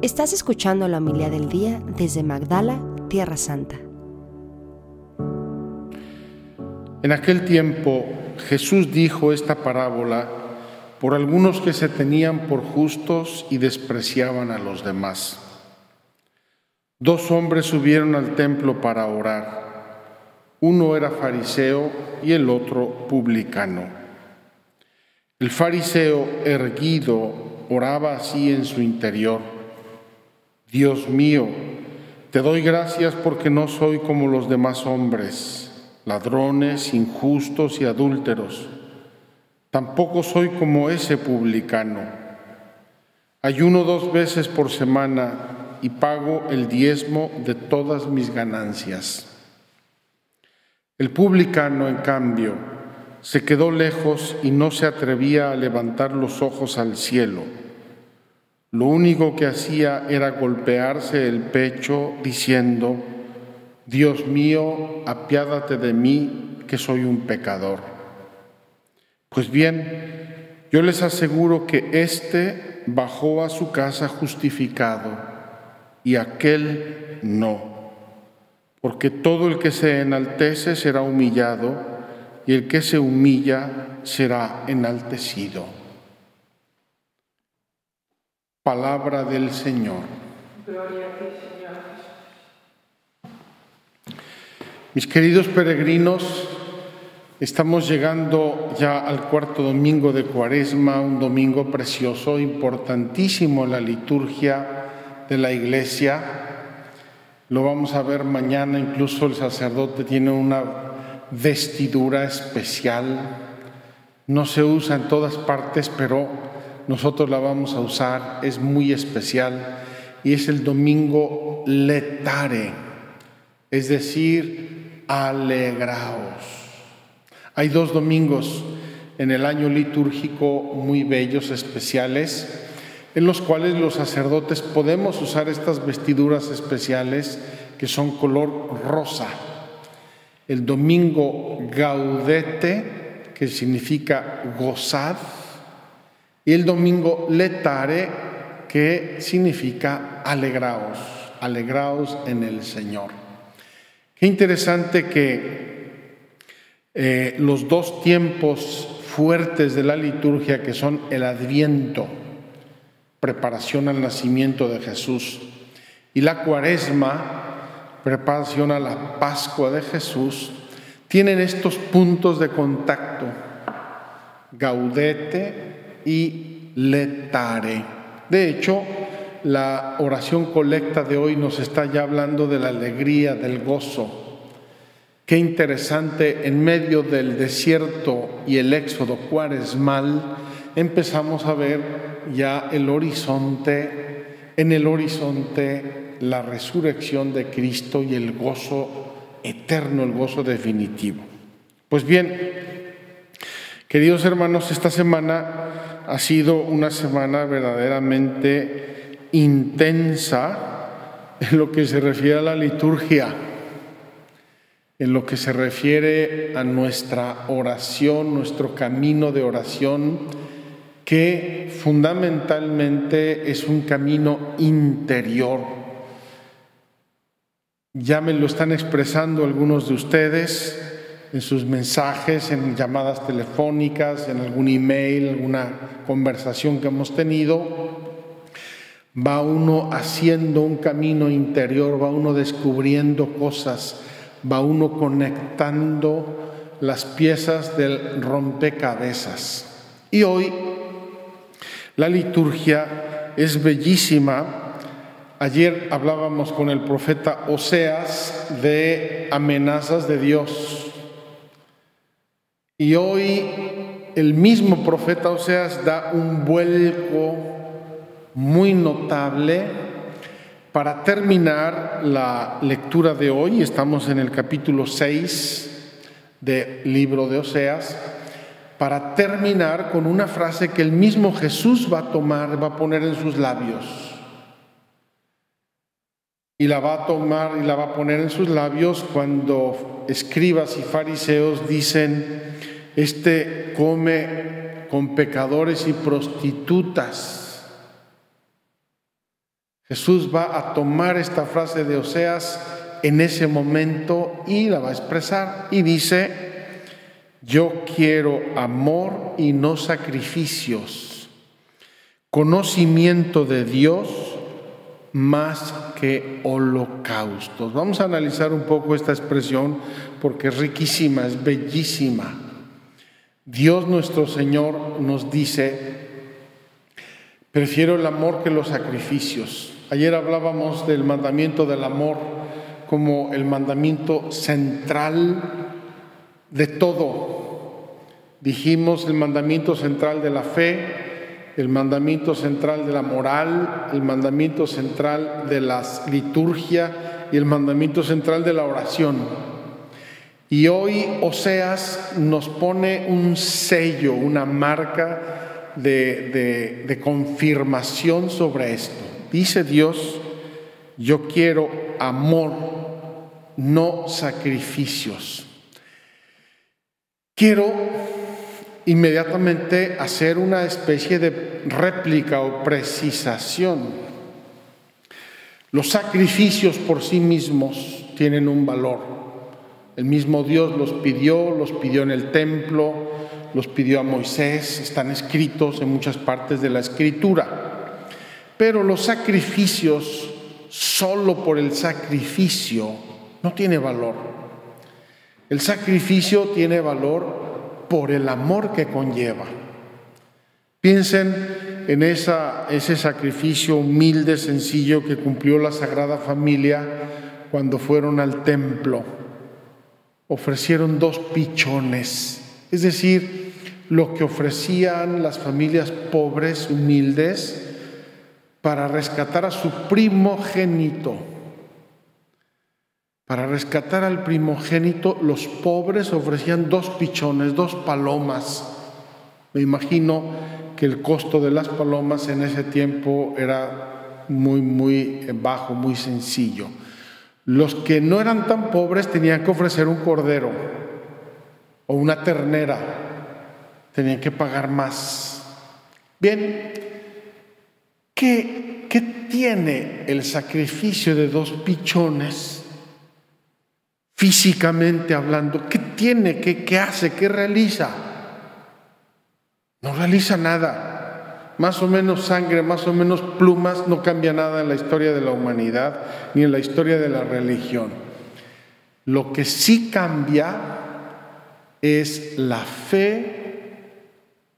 Estás escuchando la homilía del día desde Magdala, Tierra Santa. En aquel tiempo Jesús dijo esta parábola por algunos que se tenían por justos y despreciaban a los demás. 2 hombres subieron al templo para orar. Uno era fariseo y el otro publicano. El fariseo, erguido, oraba así en su interior: Dios mío, te doy gracias porque no soy como los demás hombres, ladrones, injustos y adúlteros. Tampoco soy como ese publicano. Ayuno 2 veces por semana y pago el diezmo de todas mis ganancias. El publicano, en cambio, se quedó lejos y no se atrevía a levantar los ojos al cielo. Lo único que hacía era golpearse el pecho diciendo: Dios mío, apiádate de mí, que soy un pecador. Pues bien, yo les aseguro que éste bajó a su casa justificado y aquel no. Porque todo el que se enaltece será humillado y el que se humilla será enaltecido. Palabra del Señor. Gloria a ti, Señor. Mis queridos peregrinos, estamos llegando ya al 4º domingo de Cuaresma, un domingo precioso, importantísimo en la liturgia de la Iglesia. Lo vamos a ver mañana, incluso el sacerdote tiene una vestidura especial. No se usa en todas partes, pero nosotros la vamos a usar, es muy especial, y es el domingo letare, es decir, alegraos. Hay 2 domingos en el año litúrgico muy bellos, especiales, en los cuales los sacerdotes podemos usar estas vestiduras especiales que son color rosa. El domingo gaudete, que significa gozad, y el domingo letare, que significa alegraos, alegraos en el Señor. Qué interesante que los 2 tiempos fuertes de la liturgia, que son el Adviento, preparación al nacimiento de Jesús, y la Cuaresma, preparación a la Pascua de Jesús, tienen estos puntos de contacto: gaudete y letare. De hecho, la oración colecta de hoy nos está ya hablando de la alegría, del gozo. Qué interesante, en medio del desierto y el éxodo cuaresmal, empezamos a ver ya el horizonte, en el horizonte la resurrección de Cristo y el gozo eterno, el gozo definitivo. Pues bien, queridos hermanos, esta semana ha sido una semana verdaderamente intensa en lo que se refiere a la liturgia, en lo que se refiere a nuestra oración, nuestro camino de oración, que fundamentalmente es un camino interior. Ya me lo están expresando algunos de ustedes en sus mensajes, en llamadas telefónicas, en algún email, alguna conversación que hemos tenido. Va uno haciendo un camino interior, va uno descubriendo cosas, va uno conectando las piezas del rompecabezas. Y hoy la liturgia es bellísima. Ayer hablábamos con el profeta Oseas de amenazas de Dios. Y hoy el mismo profeta Oseas da un vuelco muy notable para terminar la lectura de hoy. Estamos en el capítulo 6 del libro de Oseas, para terminar con una frase que el mismo Jesús va a tomar, va a poner en sus labios. Y la va a tomar y la va a poner en sus labios cuando escribas y fariseos dicen: este come con pecadores y prostitutas. Jesús va a tomar esta frase de Oseas en ese momento y la va a expresar y dice: yo quiero amor y no sacrificios, conocimiento de Dios más que holocaustos. Vamos a analizar un poco esta expresión porque es riquísima, es bellísima. Dios nuestro Señor nos dice: prefiero el amor que los sacrificios. Ayer hablábamos del mandamiento del amor como el mandamiento central de todo. Dijimos el mandamiento central de la fe, el mandamiento central de la moral, el mandamiento central de la liturgia y el mandamiento central de la oración. Y hoy Oseas nos pone un sello, una marca de confirmación sobre esto. Dice Dios: yo quiero amor, no sacrificios. Quiero inmediatamente hacer una especie de réplica o precisación. Los sacrificios por sí mismos tienen un valor. El mismo Dios los pidió en el templo, los pidió a Moisés, están escritos en muchas partes de la Escritura. Pero los sacrificios, solo por el sacrificio, no tiene valor. El sacrificio tiene valor por el amor que conlleva. Piensen en ese sacrificio humilde, sencillo que cumplió la Sagrada Familia cuando fueron al templo. Ofrecieron 2 pichones, es decir, lo que ofrecían las familias pobres, humildes, para rescatar a su primogénito. Para rescatar al primogénito, los pobres ofrecían 2 pichones, 2 palomas. Me imagino que el costo de las palomas en ese tiempo era muy bajo, muy sencillo. Los que no eran tan pobres tenían que ofrecer un cordero o una ternera, tenían que pagar más. Bien, ¿qué tiene el sacrificio de 2 pichones? Físicamente hablando, ¿qué tiene? ¿Qué hace? ¿Qué realiza? No realiza nada. Más o menos sangre, más o menos plumas, no cambia nada en la historia de la humanidad ni en la historia de la religión. Lo que sí cambia es la fe,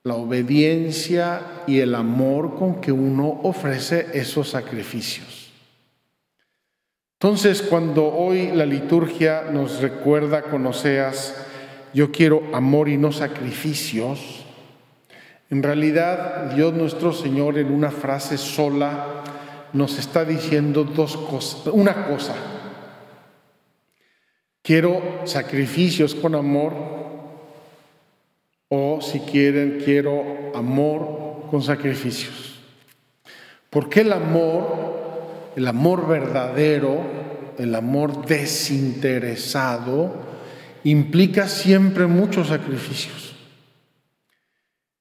la obediencia y el amor con que uno ofrece esos sacrificios. Entonces, cuando hoy la liturgia nos recuerda con Oseas: yo quiero amor y no sacrificios, en realidad Dios nuestro Señor en una frase sola nos está diciendo 2 cosas. Una cosa: quiero sacrificios con amor, o si quieren, quiero amor con sacrificios. Porque el amor verdadero, el amor desinteresado, implica siempre muchos sacrificios.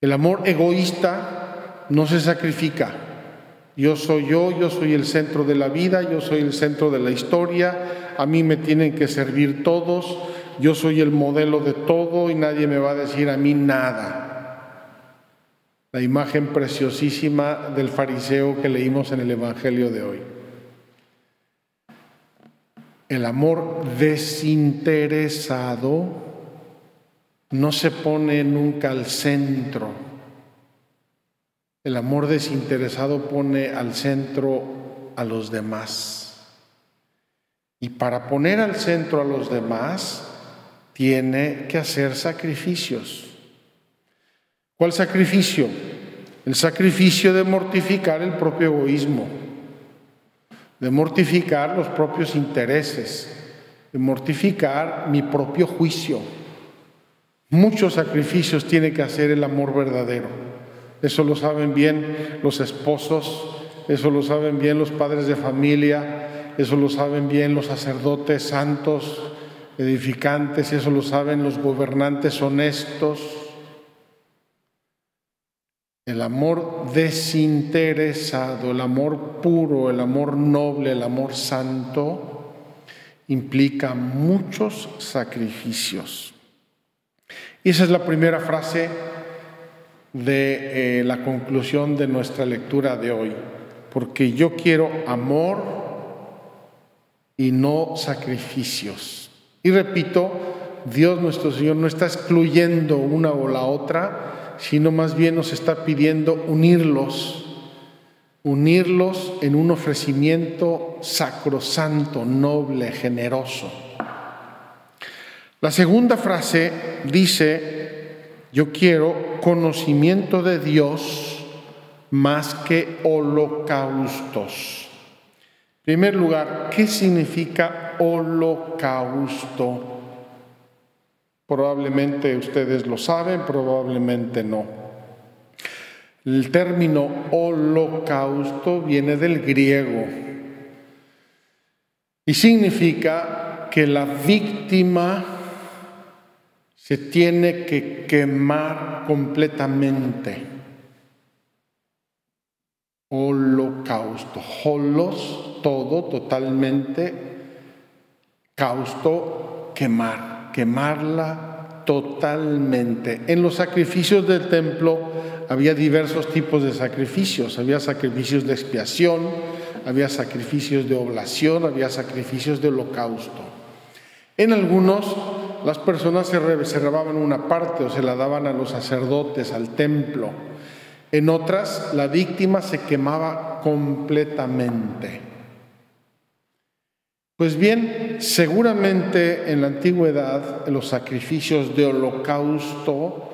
El amor egoísta no se sacrifica. Yo soy el centro de la vida, yo soy el centro de la historia, a mí me tienen que servir todos, yo soy el modelo de todo y nadie me va a decir a mí nada. La imagen preciosísima del fariseo que leímos en el Evangelio de hoy. El amor desinteresado no se pone nunca al centro. El amor desinteresado pone al centro a los demás. Y para poner al centro a los demás, tiene que hacer sacrificios. ¿Cuál sacrificio? El sacrificio de mortificar el propio egoísmo, de mortificar los propios intereses, de mortificar mi propio juicio. Muchos sacrificios tiene que hacer el amor verdadero. Eso lo saben bien los esposos, eso lo saben bien los padres de familia, eso lo saben bien los sacerdotes santos, edificantes, eso lo saben los gobernantes honestos. El amor desinteresado, el amor puro, el amor noble, el amor santo, implica muchos sacrificios. Y esa es la primera frase de la conclusión de nuestra lectura de hoy. Porque yo quiero amor y no sacrificios. Y repito, Dios nuestro Señor no está excluyendo una o la otra, sino más bien nos está pidiendo unirlos en un ofrecimiento sacrosanto, noble, generoso. La segunda frase dice: yo quiero conocimiento de Dios más que holocaustos. En primer lugar, ¿qué significa holocausto? Probablemente ustedes lo saben, probablemente no. El término holocausto viene del griego y significa que la víctima se tiene que quemar completamente. Holocausto. Holos, todo, totalmente. Causto, quemar. Quemarla totalmente. En los sacrificios del templo había diversos tipos de sacrificios. Había sacrificios de expiación, había sacrificios de oblación, había sacrificios de holocausto. En algunos, las personas se reservaban una parte o se la daban a los sacerdotes, al templo. En otras, la víctima se quemaba completamente. Pues bien, seguramente en la antigüedad los sacrificios de holocausto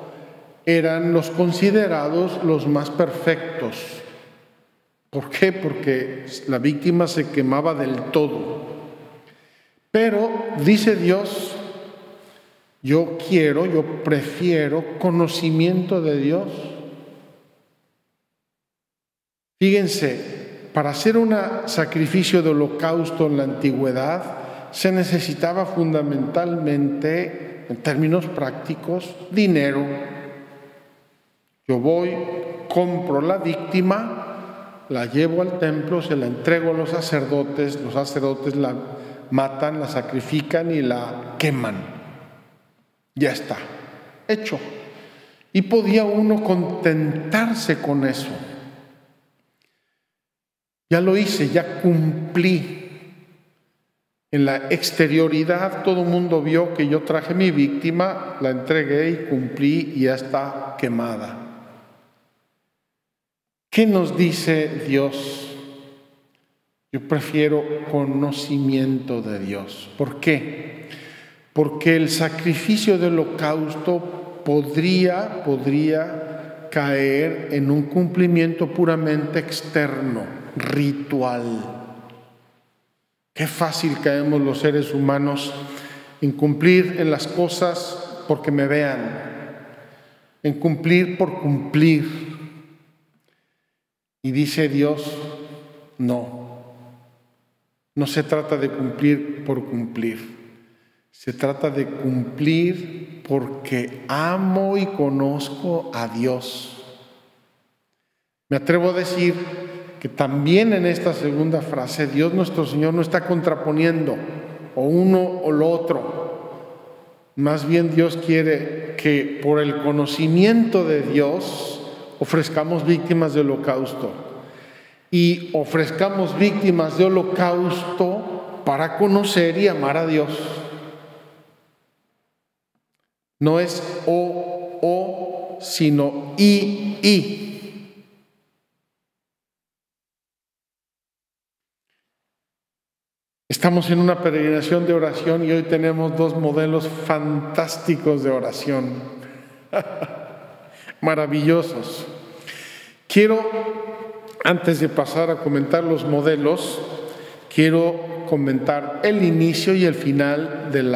eran los considerados los más perfectos. ¿Por qué? Porque la víctima se quemaba del todo. Pero dice Dios, yo prefiero conocimiento de Dios. Fíjense, para hacer un sacrificio de holocausto en la antigüedad se necesitaba fundamentalmente, en términos prácticos, dinero. Yo voy, compro la víctima, la llevo al templo, se la entrego a los sacerdotes la matan, la sacrifican y la queman. Ya está, hecho. Y podía uno contentarse con eso. Ya lo hice, ya cumplí. En la exterioridad todo el mundo vio que yo traje mi víctima, la entregué y cumplí y ya está quemada. ¿Qué nos dice Dios? Yo prefiero conocimiento de Dios. ¿Por qué? Porque el sacrificio del holocausto podría caer en un cumplimiento puramente externo, ritual. Qué fácil caemos los seres humanos en cumplir en las cosas porque me vean, en cumplir por cumplir. Y dice Dios, no se trata de cumplir por cumplir, se trata de cumplir porque amo y conozco a Dios. Me atrevo a decir que también en esta segunda frase Dios nuestro Señor no está contraponiendo o uno o lo otro. Más bien Dios quiere que por el conocimiento de Dios ofrezcamos víctimas de holocausto y ofrezcamos víctimas de holocausto para conocer y amar a Dios. No es o, sino y. Estamos en una peregrinación de oración y hoy tenemos dos modelos fantásticos de oración, maravillosos. Quiero, antes de pasar a comentar los modelos, quiero comentar el inicio y el final del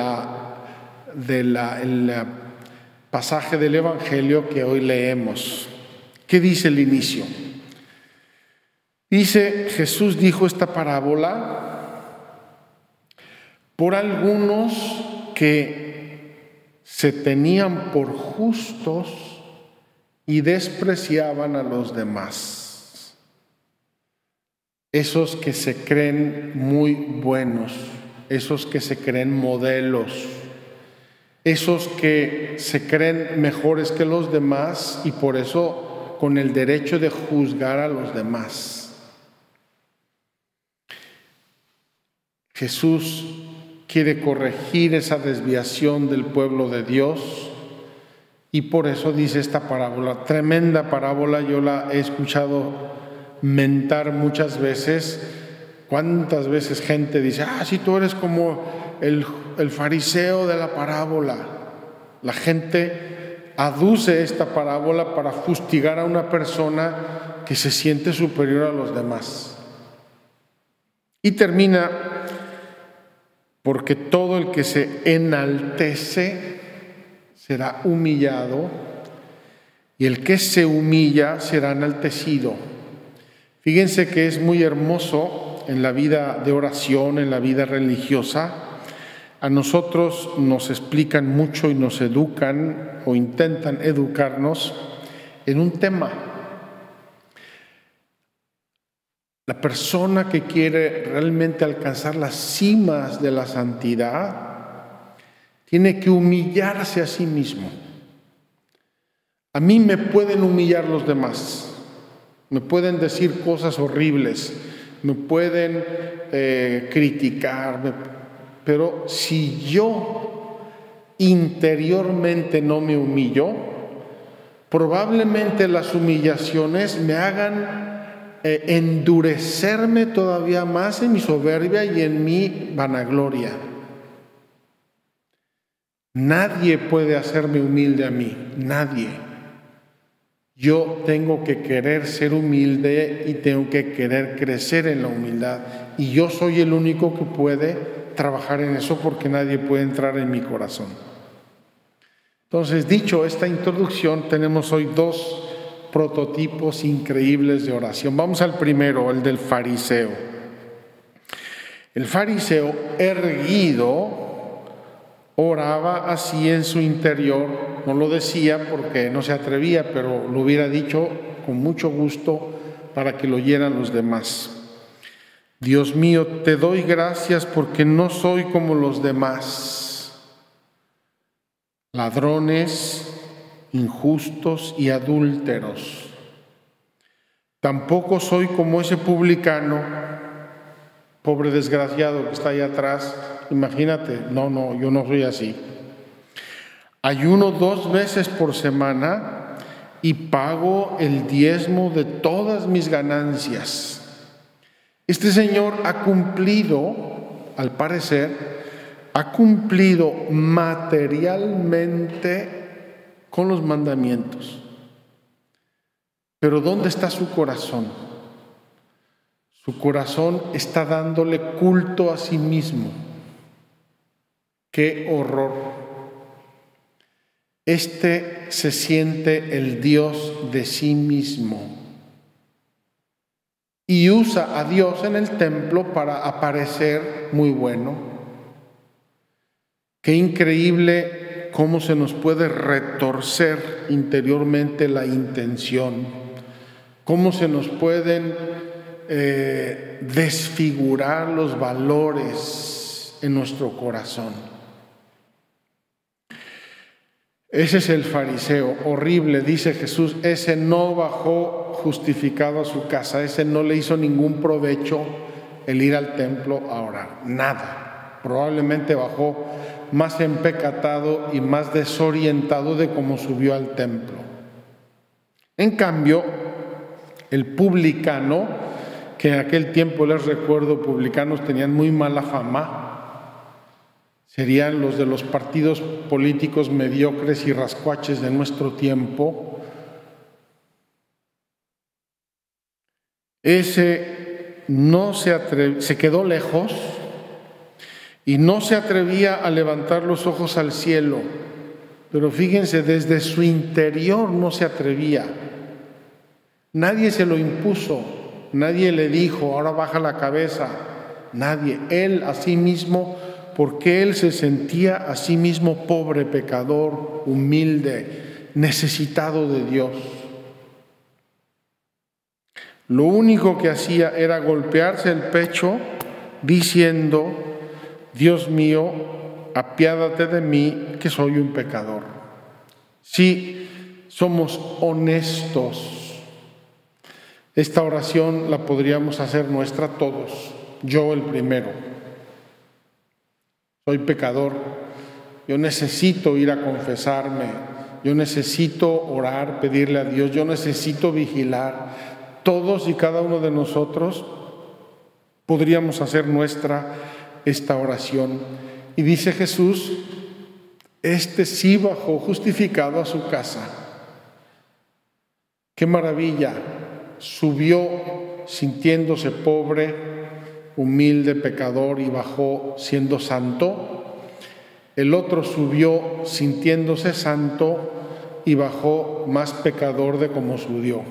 pasaje del Evangelio que hoy leemos. ¿Qué dice el inicio? Dice, Jesús dijo esta parábola por algunos que se tenían por justos y despreciaban a los demás. Esos que se creen muy buenos, esos que se creen modelos, esos que se creen mejores que los demás y por eso con el derecho de juzgar a los demás. Jesús quiere corregir esa desviación del pueblo de Dios y por eso dice esta parábola, tremenda parábola, yo la he escuchado mentar muchas veces. ¿Cuántas veces gente dice, si tú eres como el fariseo de la parábola? La gente aduce esta parábola para fustigar a una persona que se siente superior a los demás. Y termina, porque todo el que se enaltece será humillado y el que se humilla será enaltecido. Fíjense que es muy hermoso en la vida de oración, en la vida religiosa. A nosotros nos explican mucho y nos educan o intentan educarnos en un tema. La persona que quiere realmente alcanzar las cimas de la santidad tiene que humillarse a sí mismo. A mí me pueden humillar los demás, me pueden decir cosas horribles, me pueden criticar, pero si yo interiormente no me humillo, probablemente las humillaciones me hagan endurecerme todavía más en mi soberbia y en mi vanagloria. Nadie puede hacerme humilde a mí, nadie. Yo tengo que querer ser humilde y tengo que querer crecer en la humildad. Y yo soy el único que puede trabajar en eso porque nadie puede entrar en mi corazón. Entonces, dicho esta introducción, tenemos hoy dos prototipos increíbles de oración. Vamos al primero, el del fariseo. El fariseo erguido oraba así en su interior, no lo decía porque no se atrevía, pero lo hubiera dicho con mucho gusto para que lo oyeran los demás. Dios mío, te doy gracias porque no soy como los demás, ladrones, injustos y adúlteros. Tampoco soy como ese publicano, pobre desgraciado que está ahí atrás. Imagínate, no, yo no soy así. Ayuno 2 veces por semana y pago el diezmo de todas mis ganancias. Este señor ha cumplido, al parecer, ha cumplido materialmente con los mandamientos. Pero ¿dónde está su corazón? Su corazón está dándole culto a sí mismo. ¡Qué horror! Este se siente el Dios de sí mismo y usa a Dios en el templo para aparecer muy bueno. Qué increíble cómo se nos puede retorcer interiormente la intención, cómo se nos pueden desfigurar los valores en nuestro corazón. Ese es el fariseo, horrible, dice Jesús, ese no bajó justificado a su casa, ese no le hizo ningún provecho el ir al templo a orar, nada. Probablemente bajó más empecatado y más desorientado de cómo subió al templo. En cambio, el publicano, que en aquel tiempo les recuerdo, publicanos tenían muy mala fama, serían los de los partidos políticos mediocres y rascuaches de nuestro tiempo. Ese no se quedó lejos y no se atrevía a levantar los ojos al cielo. Pero fíjense, desde su interior no se atrevía. Nadie se lo impuso, nadie le dijo, ahora baja la cabeza. Nadie, él a sí mismo, porque él se sentía a sí mismo pobre, pecador, humilde, necesitado de Dios. Lo único que hacía era golpearse el pecho diciendo: Dios mío, apiádate de mí, que soy un pecador. Sí, somos honestos. Esta oración la podríamos hacer nuestra todos, yo el primero. Soy pecador, yo necesito ir a confesarme, yo necesito orar, pedirle a Dios, yo necesito vigilar. Todos y cada uno de nosotros podríamos hacer nuestra esta oración. Y dice Jesús, este sí bajó justificado a su casa. ¡Qué maravilla! Subió sintiéndose pobre, humilde, pecador, y bajó siendo santo. El otro subió sintiéndose santo y bajó más pecador de como subió.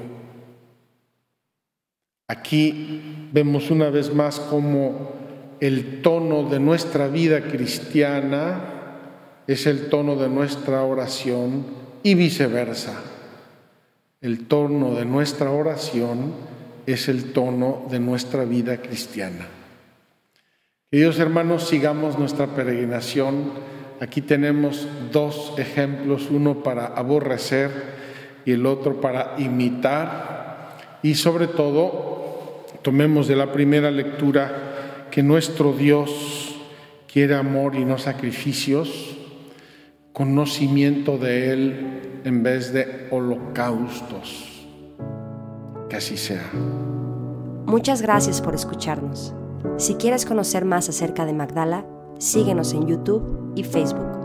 Aquí vemos una vez más cómo el tono de nuestra vida cristiana es el tono de nuestra oración y viceversa. El tono de nuestra oración es el tono de nuestra vida cristiana. Queridos hermanos, sigamos nuestra peregrinación. Aquí tenemos dos ejemplos, uno para aborrecer y el otro para imitar. Y sobre todo, tomemos de la primera lectura que nuestro Dios quiere amor y no sacrificios, conocimiento de Él en vez de holocaustos. Que así sea. Muchas gracias por escucharnos. Si quieres conocer más acerca de Magdala, síguenos en YouTube y Facebook.